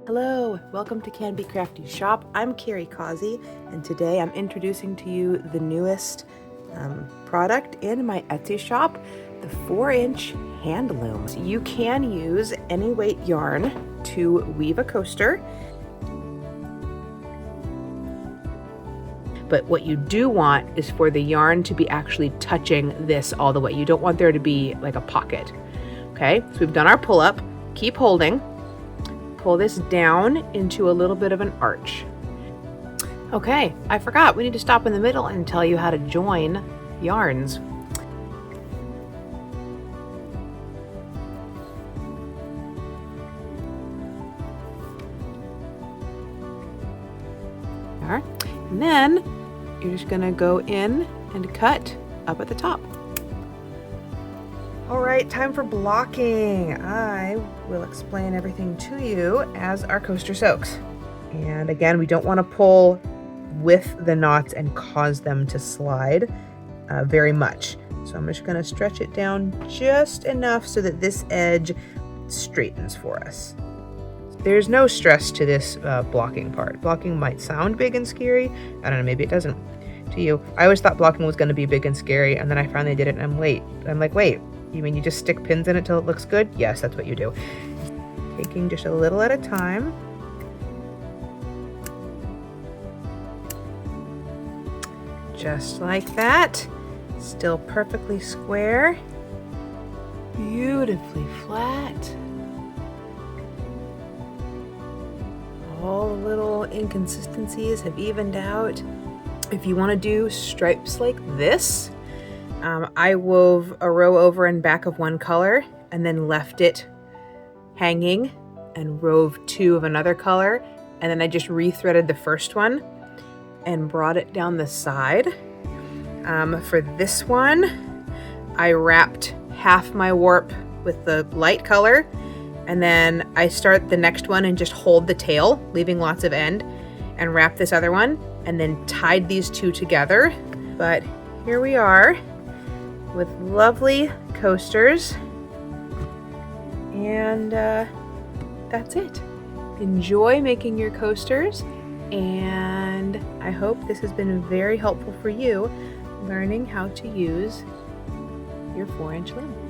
Hello, welcome to Can Be Crafty Shop. I'm Carrie Causey, and today I'm introducing to you the newest product in my Etsy shop, the 4-inch hand loom. So you can use any weight yarn to weave a coaster, but what you do want is for the yarn to be actually touching this all the way. You don't want there to be like a pocket. Okay, so we've done our pull up. Keep holding. Pull this down into a little bit of an arch. Okay, I forgot. We need to stop in the middle and tell you how to join yarns. All right, and then you're just gonna go in and cut up at the top. All right, time for blocking. I will explain everything to you as our coaster soaks. And again, we don't want to pull with the knots and cause them to slide very much. So I'm just going to stretch it down just enough so that this edge straightens for us. There's no stress to this blocking part. Blocking might sound big and scary. I don't know, maybe it doesn't to you. I always thought blocking was going to be big and scary, and then I finally did it and I'm like, wait, you mean you just stick pins in it till it looks good? Yes, that's what you do. Taking just a little at a time. Just like that. Still perfectly square. Beautifully flat. All the little inconsistencies have evened out. If you want to do stripes like this, I wove a row over and back of one color and then left it hanging and wove 2 of another color, and then I just rethreaded the first one and brought it down the side. For this one, I wrapped half my warp with the light color, and then I start the next one and just hold the tail, leaving lots of end, and wrap this other one, and then tied these 2 together. But here we are with lovely coasters, and that's it. Enjoy making your coasters, and I hope this has been very helpful for you learning how to use your 4-inch loom.